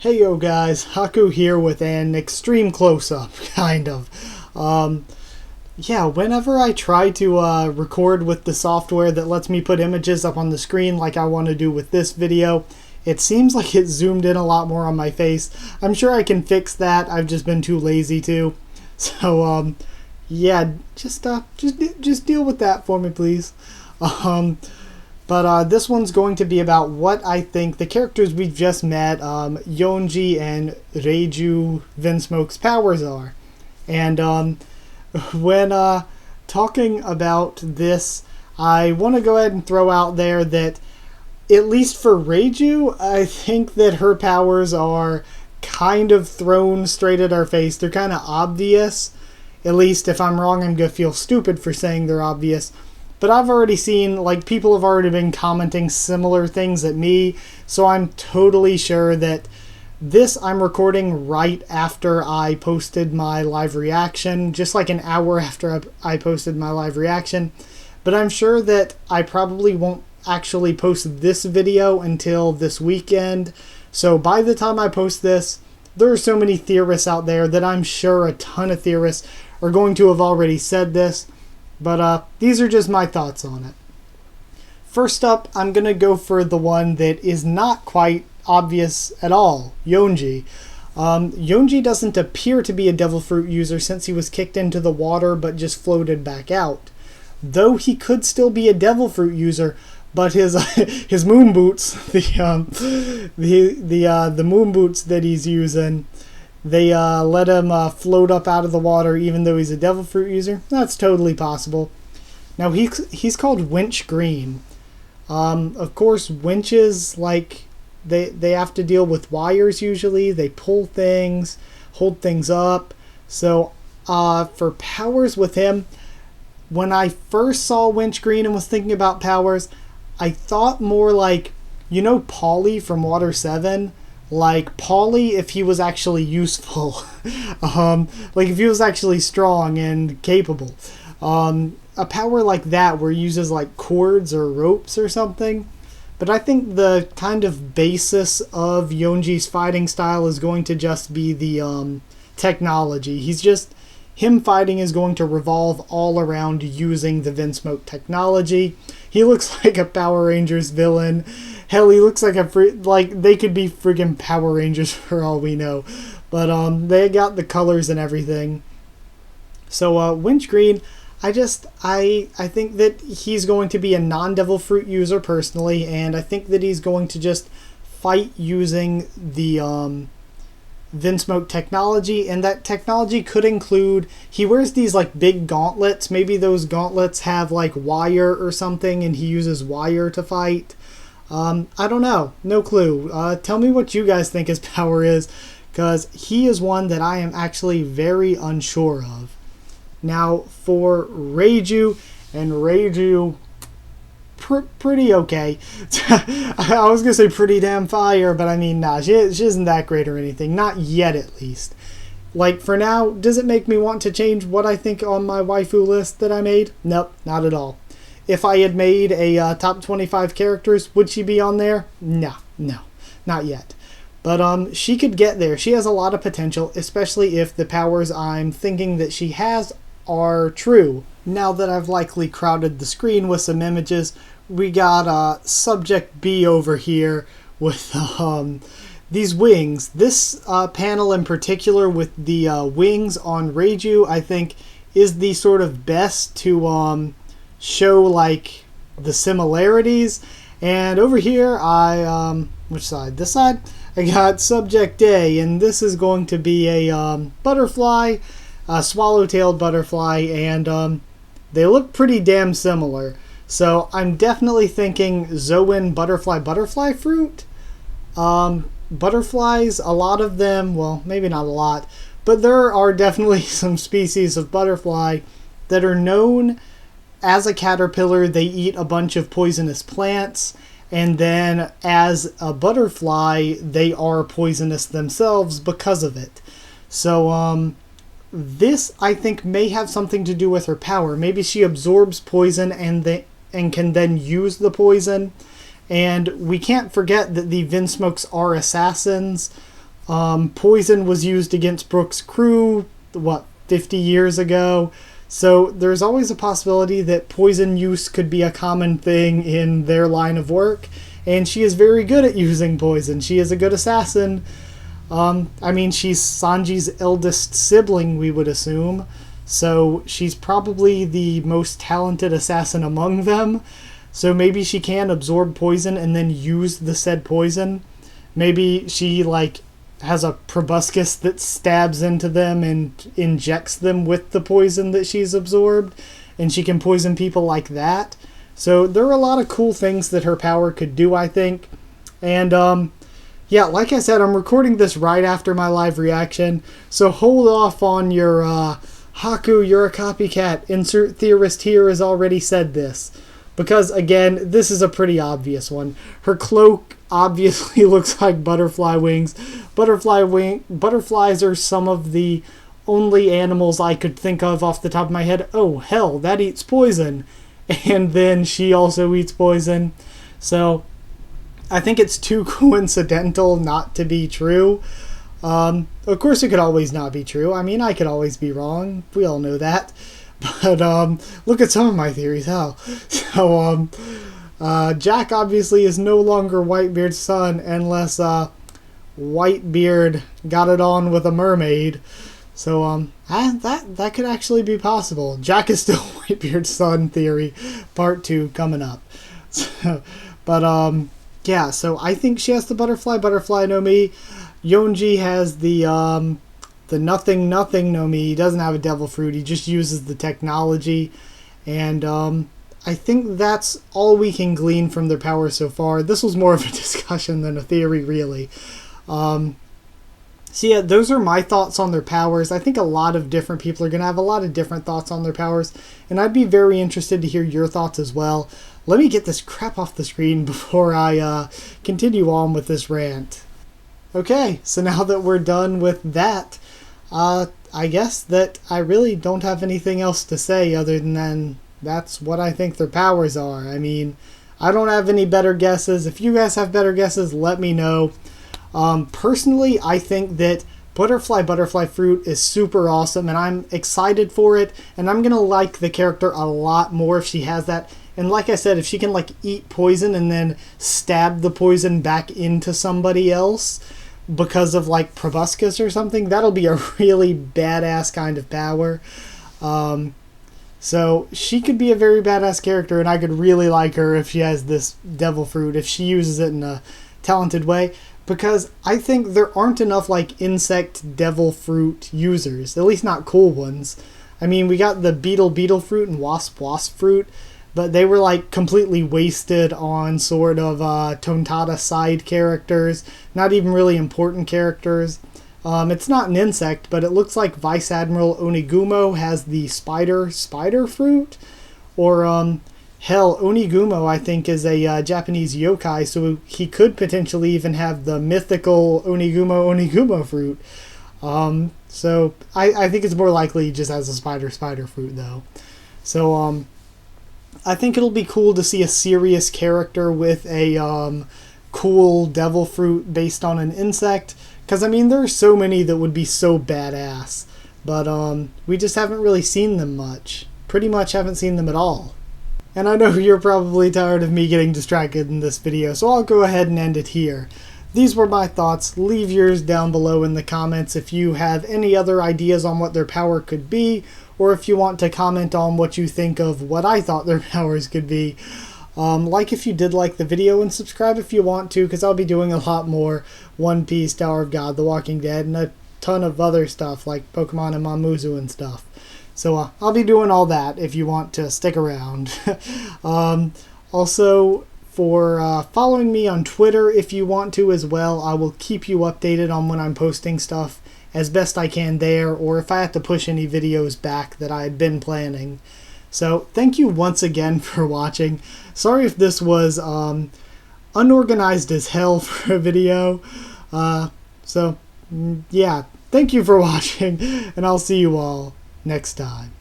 Hey yo guys, Haku here with an extreme close-up, kind of. Yeah, whenever I try to record with the software that lets me put images up on the screen like I want to do with this video, it seems like it zoomed in a lot more on my face. I'm sure I can fix that, I've just been too lazy to. So, yeah, just deal with that for me, please. But this one's going to be about what I think the characters we've just met, Yonji and Reiju Vinsmoke's powers are. And when talking about this, I want to go ahead and throw out there that, at least for Reiju, I think that her powers are kind of thrown straight at our face. They're kind of obvious. At least if I'm wrong, I'm going to feel stupid for saying they're obvious. But I've already seen, like, people have already been commenting similar things at me, so I'm totally sure that this I'm recording right after I posted my live reaction, just like an hour after I posted my live reaction. But I'm sure that I probably won't actually post this video until this weekend. So by the time I post this, there are so many theorists out there that I'm sure a ton of theorists are going to have already said this. But these are just my thoughts on it. First up, I'm going to go for the one that is not quite obvious at all, Yonji. Yonji doesn't appear to be a devil fruit user since he was kicked into the water but just floated back out. Though he could still be a devil fruit user, but his his moon boots, the moon boots that he's using, they let him float up out of the water even though he's a devil fruit user. That's totally possible. Now he's called Winch Green. Of course, winches, like, they have to deal with wires usually. They pull things, hold things up. So for powers with him, when I first saw Winch Green and was thinking about powers, I thought more like, you know, Pauly from Water 7? Like Pauly if he was actually useful. Like if he was actually strong and capable. A power like that where he uses like cords or ropes or something. But I think the kind of basis of Yonji's fighting style is going to just be the technology. Him fighting is going to revolve all around using the Vinsmoke technology. He looks like a Power Rangers villain. Hell, he looks like they could be friggin' Power Rangers for all we know. But they got the colors and everything. So Winch Green, I think that he's going to be a non-devil fruit user personally, and I think that he's going to just fight using the Vinsmoke technology, and that technology could include, he wears these like big gauntlets. Maybe those gauntlets have like wire or something and he uses wire to fight. I don't know, no clue. Tell me what you guys think his power is, because he is one that I am actually very unsure of. Now for Reiju, and Reiju, pretty okay. I was gonna say pretty damn fire, but I mean, nah, she isn't that great or anything. Not yet, at least. Like, for now, does it make me want to change what I think on my waifu list that I made? Nope, not at all. If I had made a top 25 characters, would she be on there? No, not yet. But she could get there. She has a lot of potential, especially if the powers I'm thinking that she has are true. Now that I've likely crowded the screen with some images, we got Subject B over here with these wings. This panel in particular with the wings on Reiju, I think, is the sort of best to show like the similarities. And over here, which side? This side? I got Subject A, and this is going to be a butterfly, a swallow-tailed butterfly, and they look pretty damn similar. So I'm definitely thinking Zoan butterfly fruit. Butterflies, a lot of them, well, maybe not a lot, but there are definitely some species of butterfly that are known as a caterpillar. They eat a bunch of poisonous plants, and then as a butterfly, they are poisonous themselves because of it. So, this, I think, may have something to do with her power. Maybe she absorbs poison and can then use the poison. And we can't forget that the Vinsmokes are assassins. Poison was used against Brooke's crew, 50 years ago. So there's always a possibility that poison use could be a common thing in their line of work. And she is very good at using poison. She is a good assassin. I mean, she's Sanji's eldest sibling, we would assume. So she's probably the most talented assassin among them. So maybe she can absorb poison and then use the said poison. Maybe she, has a proboscis that stabs into them and injects them with the poison that she's absorbed, and she can poison people like that. So there are a lot of cool things that her power could do, I think. And yeah, like I said, I'm recording this right after my live reaction, so hold off on your Haku, you're a copycat, insert theorist here has already said this. Because, again, this is a pretty obvious one. Her cloak obviously looks like butterfly wings. Butterflies are some of the only animals I could think of off the top of my head. Oh, hell, that eats poison. And then she also eats poison. So, I think it's too coincidental not to be true. Of course, it could always not be true. I mean, I could always be wrong. We all know that. But look at some of my theories, hell. So Jack obviously is no longer Whitebeard's son unless Whitebeard got it on with a mermaid. So that could actually be possible. Jack is still Whitebeard's son theory, part 2 coming up. But yeah, so I think she has the butterfly no mi. Yonji has the nothing no mi. He doesn't have a devil fruit. He just uses the technology. And I think that's all we can glean from their powers so far. This was more of a discussion than a theory, really. So yeah, those are my thoughts on their powers. I think a lot of different people are going to have a lot of different thoughts on their powers. And I'd be very interested to hear your thoughts as well. Let me get this crap off the screen before I continue on with this rant. Okay, so now that we're done with that, I guess that I really don't have anything else to say other than that's what I think their powers are. I mean, I don't have any better guesses. If you guys have better guesses, let me know. Personally, I think that butterfly fruit is super awesome, and I'm excited for it, and I'm going to like the character a lot more if she has that. And like I said, if she can eat poison and then stab the poison back into somebody else because of proboscis or something, that'll be a really badass kind of power. So she could be a very badass character, and I could really like her if she has this devil fruit, if she uses it in a talented way, because I think there aren't enough insect devil fruit users, at least not cool ones. I mean, we got the beetle fruit and wasp fruit, but they were completely wasted on sort of Tontada side characters, not even really important characters. It's not an insect, but it looks like Vice Admiral Onigumo has the spider fruit, or hell, Onigumo I think is a Japanese yokai, so he could potentially even have the mythical Onigumo fruit. So I think it's more likely he just has a spider fruit though. So I think it'll be cool to see a serious character with a cool devil fruit based on an insect. Because, I mean, there are so many that would be so badass. But we just haven't really seen them much. Pretty much haven't seen them at all. And I know you're probably tired of me getting distracted in this video, so I'll go ahead and end it here. These were my thoughts. Leave yours down below in the comments if you have any other ideas on what their power could be, or if you want to comment on what you think of what I thought their powers could be. Like if you did like the video, and subscribe if you want to, because I'll be doing a lot more One Piece, Tower of God, The Walking Dead, and a ton of other stuff like Pokemon and Mamuzu and stuff. So I'll be doing all that if you want to stick around. Also, for following me on Twitter if you want to as well. I will keep you updated on when I'm posting stuff as best I can there, or if I have to push any videos back that I had been planning. So thank you once again for watching. Sorry if this was unorganized as hell for a video. So yeah, thank you for watching, and I'll see you all next time.